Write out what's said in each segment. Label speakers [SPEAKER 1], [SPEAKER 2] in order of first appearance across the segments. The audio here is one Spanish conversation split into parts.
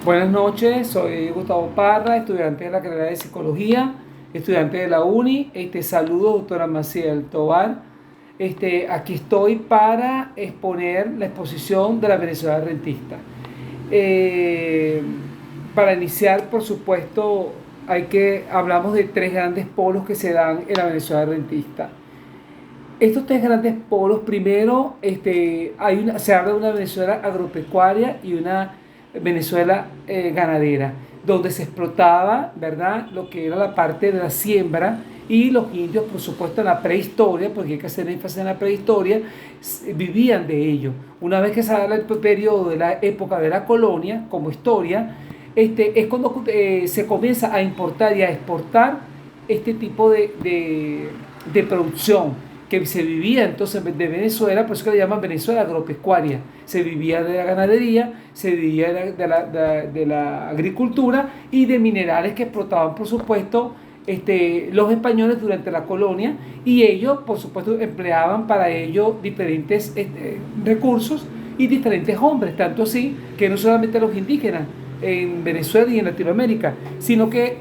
[SPEAKER 1] Buenas noches, soy Gustavo Parra, estudiante de la carrera de Psicología, estudiante de la UNI. Saludo, doctora Maciel Tobar. Aquí estoy para exponer la exposición de la Venezuela rentista. Eh, para iniciar, por supuesto, hablamos de tres grandes polos que se dan en la Venezuela rentista. Estos tres grandes polos, primero, se habla de una Venezuela agropecuaria y una Venezuela ganadera, donde se explotaba, ¿verdad?, lo que era la parte de la siembra, y los indios, por supuesto, en la prehistoria, porque hay que hacer énfasis en la prehistoria, vivían de ello. Una vez que se da el periodo de la época de la colonia, como historia, es cuando se comienza a importar y a exportar este tipo de producción que se vivía entonces de Venezuela, por eso que le llaman Venezuela agropecuaria. Se vivía de la ganadería, se vivía de la agricultura y de minerales que explotaban, por supuesto, los españoles durante la colonia, y ellos, por supuesto, empleaban para ello diferentes recursos y diferentes hombres, tanto así que no solamente los indígenas en Venezuela y en Latinoamérica, sino que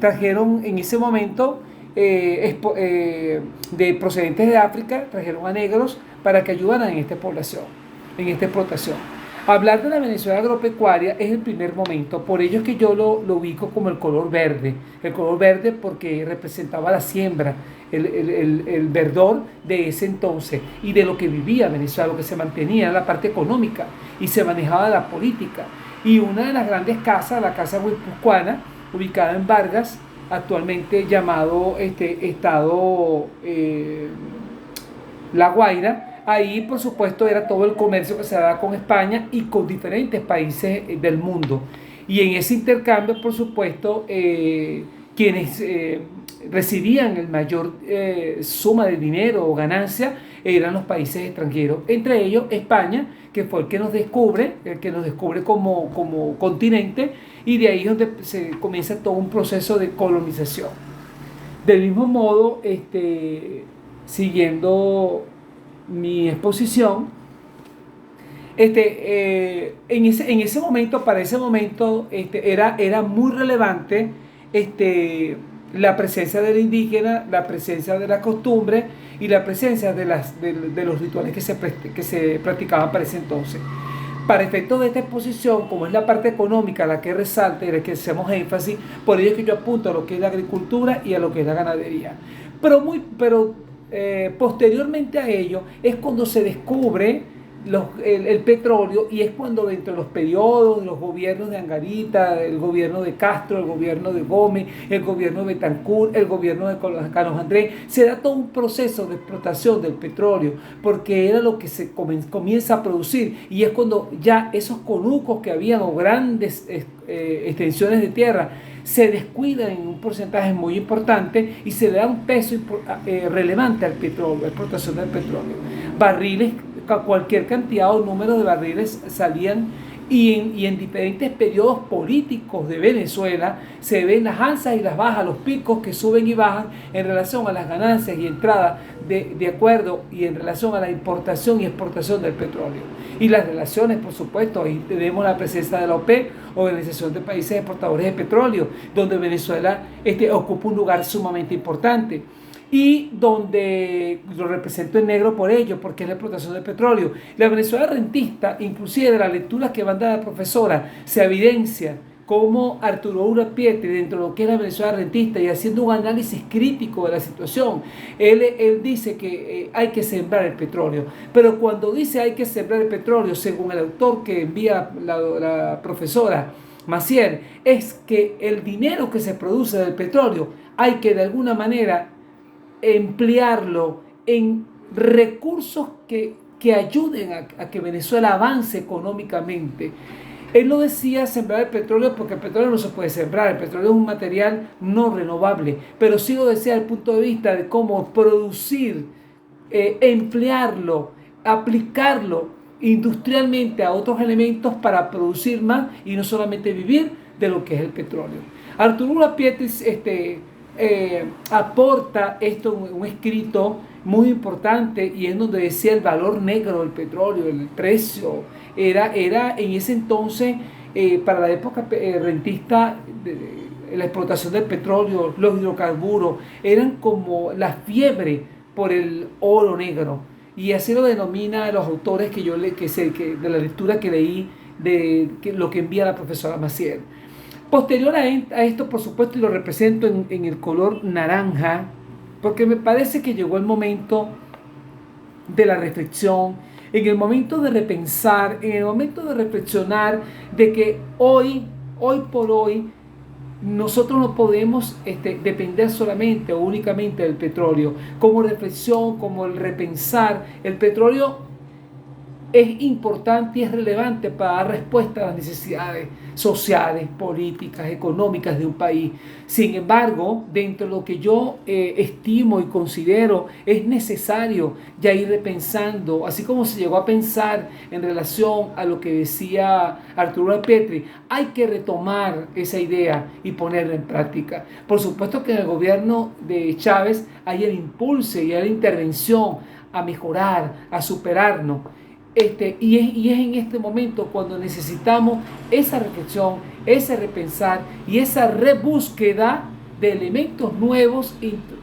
[SPEAKER 1] trajeron en ese momento de procedentes de África, trajeron a negros para que ayudaran en esta población, en esta explotación. Hablar de la Venezuela agropecuaria es el primer momento, por ello es que yo lo ubico como el color verde porque representaba la siembra, el verdor de ese entonces y de lo que vivía Venezuela, lo que se mantenía en la parte económica y se manejaba la política. Y una de las grandes casas, la Casa Guipuzcoana, ubicada en Vargas, actualmente llamado Estado La Guaira. Ahí, por supuesto, era todo el comercio que se daba con España y con diferentes países del mundo. Y en ese intercambio, por supuesto, quienes recibían el mayor suma de dinero o ganancia eran los países extranjeros, entre ellos España, que fue el que nos descubre como continente, y de ahí es donde se comienza todo un proceso de colonización. Del mismo modo, siguiendo mi exposición, en ese momento, para ese momento, era muy relevante la presencia del indígena, la presencia de la costumbre y la presencia de los rituales que se practicaban para ese entonces. Para efectos de esta exposición, como es la parte económica la que resalta y la que hacemos énfasis, por ello es que yo apunto a lo que es la agricultura y a lo que es la ganadería. Pero posteriormente a ello es cuando se descubre el petróleo, y es cuando dentro de los periodos de los gobiernos de Angarita, el gobierno de Castro, el gobierno de Gómez, el gobierno de Betancourt, el gobierno de Carlos Andrés, se da todo un proceso de explotación del petróleo, porque era lo que se comienza a producir, y es cuando ya esos conucos que habían o grandes extensiones de tierra se descuidan en un porcentaje muy importante y se le da un peso relevante al petróleo, a la explotación del petróleo. Barriles, cualquier cantidad o número de barriles salían, y en diferentes periodos políticos de Venezuela se ven las alzas y las bajas, los picos que suben y bajan en relación a las ganancias y entradas de acuerdo y en relación a la importación y exportación del petróleo. Y las relaciones, por supuesto, ahí tenemos la presencia de la OPEP, Organización de Países Exportadores de Petróleo, donde Venezuela ocupa un lugar sumamente importante, y donde lo represento en negro por ello, porque es la explotación del petróleo. La Venezuela rentista, inclusive de las lecturas que van a dar la profesora, se evidencia como Arturo Urapietri, dentro de lo que es la Venezuela rentista, y haciendo un análisis crítico de la situación, él dice que hay que sembrar el petróleo, pero cuando dice hay que sembrar el petróleo, según el autor que envía la profesora Maciel, es que el dinero que se produce del petróleo hay que de alguna manera emplearlo en recursos que ayuden a que Venezuela avance económicamente. Él no decía sembrar el petróleo porque el petróleo no se puede sembrar, el petróleo es un material no renovable, pero sí lo decía desde el punto de vista de cómo producir, emplearlo, aplicarlo industrialmente a otros elementos para producir más y no solamente vivir de lo que es el petróleo. Arturo Urapietri aporta esto un escrito muy importante, y es donde decía el valor negro del petróleo, el precio. Era en ese entonces para la época rentista, la explotación del petróleo, los hidrocarburos, eran como la fiebre por el oro negro. Y así lo denomina los autores de la lectura que leí lo que envía la profesora Maciel. Posterior a esto, por supuesto, y lo represento en el color naranja, porque me parece que llegó el momento de la reflexión, en el momento de repensar, en el momento de reflexionar de que hoy por hoy, nosotros no podemos depender solamente o únicamente del petróleo. Como reflexión, como el repensar, el petróleo es importante y es relevante para dar respuesta a las necesidades sociales, políticas, económicas de un país. Sin embargo, dentro de lo que yo estimo y considero es necesario ya ir repensando, así como se llegó a pensar en relación a lo que decía Arturo Petri, hay que retomar esa idea y ponerla en práctica. Por supuesto que en el gobierno de Chávez hay el impulso y hay la intervención a mejorar, a superarnos. Y es en este momento cuando necesitamos esa reflexión, ese repensar y esa rebúsqueda de elementos nuevos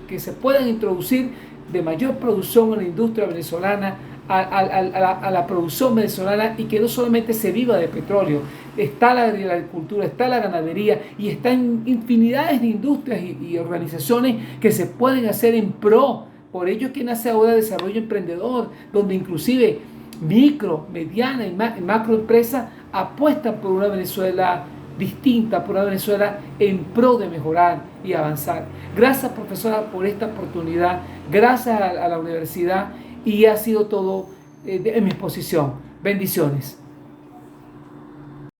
[SPEAKER 1] que se puedan introducir de mayor producción en la industria venezolana, a la producción venezolana, y que no solamente se viva de petróleo. Está la agricultura, está la ganadería y están infinidades de industrias y organizaciones que se pueden hacer en pro. Por ello es que nace ahora el desarrollo emprendedor, donde inclusive micro, mediana y macro empresas apuestan por una Venezuela distinta, por una Venezuela en pro de mejorar y avanzar. Gracias, profesora, por esta oportunidad. Gracias a la universidad, y ha sido todo en mi exposición. Bendiciones.